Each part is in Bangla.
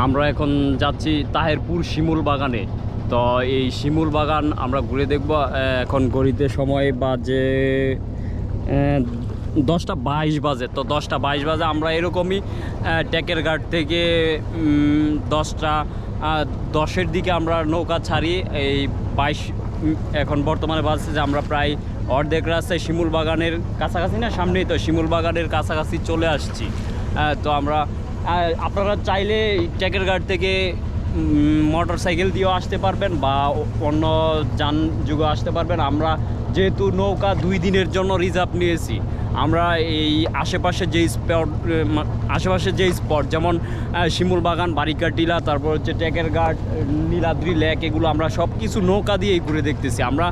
আমরা এখন যাচ্ছি তাহেরপুর শিমুল বাগানে। তো এই শিমুল বাগান আমরা ঘুরে দেখব। এখন ঘড়িতে সময় বাজে 10:22 বাজে। তো 10:22 বাজে আমরা এরকমই টেকেরঘাট থেকে 10:10 দিকে আমরা নৌকা ছাড়ি। এই 22 এখন বর্তমানে বাজছে যে আমরা প্রায় অর্ধেক রাস্তায় শিমুল বাগানের কাছাকাছি, না সামনেই তো শিমুল বাগানের কাছাকাছি চলে আসছি। তো আমরা আপনারা চাইলে টেকেরঘাট থেকে মোটর সাইকেল দিয়েও আসতে পারবেন বা অন্য যানযোগে আসতে পারবেন। আমরা যেহেতু নৌকা 2 দিনের জন্য রিজার্ভ নিয়েছি, আমরা এই আশেপাশে যে স্পট যেমন শিমুল বাগান, বারিকা টিলা, তারপর হচ্ছে টেকেরঘাট, নীলাদ্রি লেক, এগুলো আমরা সব কিছু নৌকা দিয়েই ঘুরে দেখতেছি। আমরা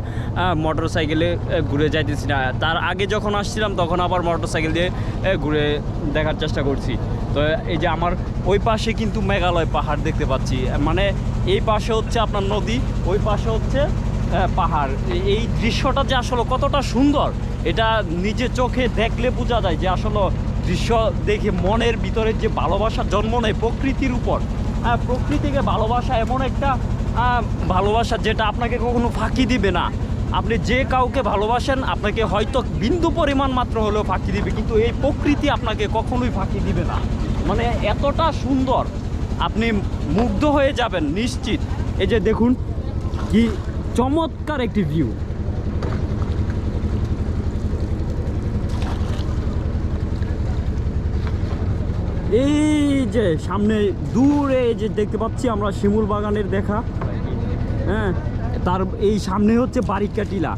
মোটর সাইকেলে ঘুরে যাইতেছি না। তার আগে যখন আসছিলাম তখন আবার মোটর সাইকেল দিয়ে ঘুরে দেখার চেষ্টা করছি। তো এই যে আমার ওই পাশে কিন্তু মেঘালয় পাহাড় দেখতে পাচ্ছি, মানে এই পাশে হচ্ছে আপনার নদী, ওই পাশে হচ্ছে পাহাড়। এই দৃশ্যটা যে আসলে কতটা সুন্দর এটা নিজে চোখে দেখলে বোঝা যায় যে আসলে দৃশ্য দেখে মনের ভিতরে যে ভালোবাসা জন্ম নেয় প্রকৃতির উপর। প্রকৃতিকে ভালোবাসা এমন একটা ভালোবাসা যেটা আপনাকে কখনো ফাঁকি দিবে না। আপনি যে কাউকে ভালোবাসেন আপনাকে হয়তো বিন্দু পরিমাণ মাত্র হলেও ফাঁকি দিবে, কিন্তু এই প্রকৃতি আপনাকে কখনোই ফাঁকি দিবে না। মানে এতটা সুন্দর, আপনি মুগ্ধ হয়ে যাবেন নিশ্চিত। এই যে দেখুন কি চমৎকার একটি ভিউ। এই যে সামনে দূরে যে দেখতে পাচ্ছি আমরা শিমুল বাগানের দেখা, হ্যাঁ, তার এই সামনে হচ্ছে বারিকা টিলা।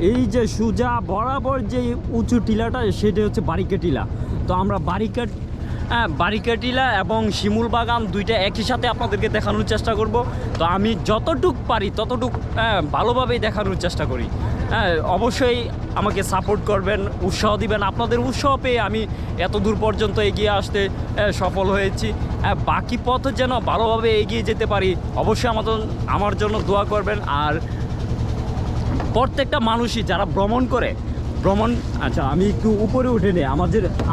এই যে সোজা বরাবর যে উঁচু টিলাটা সেটা হচ্ছে বারিকা টিলা। তো আমরা বারিকা টিলা এবং শিমুল বাগান দুইটা একই সাথে আপনাদেরকে দেখানোর চেষ্টা করব। তো আমি যতটুক পারি ততটুক ভালোভাবেই দেখানোর চেষ্টা করি। অবশ্যই আমাকে সাপোর্ট করবেন, উৎসাহ দিবেন। আপনাদের উৎসাহ পেয়ে আমি এত দূর পর্যন্ত এগিয়ে আসতে সফল হয়েছি। বাকি পথ যেন ভালোভাবে এগিয়ে যেতে পারি, অবশ্যই আমার জন্য দোয়া করবেন। আর প্রত্যেকটা মানুষই যারা ভ্রমণ, আচ্ছা আমি একটু উপরে উঠে নিই।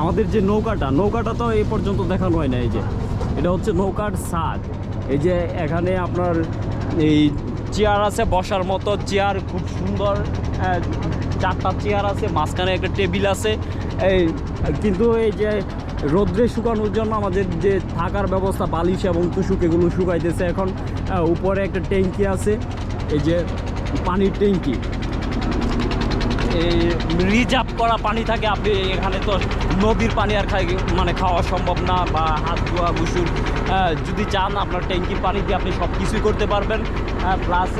আমাদের যে নৌকাটা তো এই পর্যন্ত দেখানো হয় না। এই যে এটা হচ্ছে নৌকার ছাদ। এই যে এখানে আপনার এই চেয়ার আছে, বসার মতো চেয়ার, খুব সুন্দর 4টা চেয়ার আছে, মাঝখানে একটা টেবিল আছে। কিন্তু এই যে রোদ্রে শুকানোর জন্য আমাদের যে থাকার ব্যবস্থা, বালিশ এবং তুষুক, এগুলো শুকাইতেছে এখন। উপরে একটা ট্যাঙ্কি আছে, এই যে পানির ট্যাঙ্কি, এই রিজার্ভ করা পানি থাকে। আপনি এখানে তো নদীর পানি আর খাওয়া সম্ভব না, বা হাত ধোয়া, গোসল যদি চান আপনার ট্যাঙ্কির পানি দিয়ে আপনি সব কিছুই করতে পারবেন। প্লাস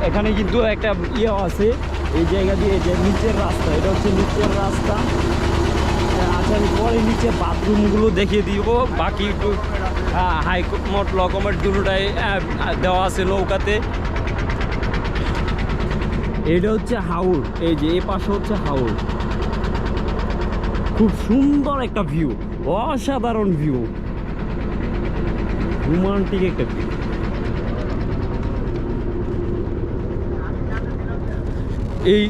এখানে কিন্তু একটা ইয়ে আছে এই জায়গা দিয়ে, যে নিচের রাস্তা, এটা হচ্ছে নিচের রাস্তা। আচ্ছা আমি পরে নিচে বাথরুমগুলো দেখিয়ে দিব। বাকি একটু হাইকোর্ট লকমেট দুটোটাই দেওয়া আছে নৌকাতে। এটা হচ্ছে হাওর, এই যে এই পাশে হচ্ছে হাওর। খুব সুন্দর একটা ভিউ, অসাধারণ ভিউ, রোমান্টিক একটা ভিউ। এই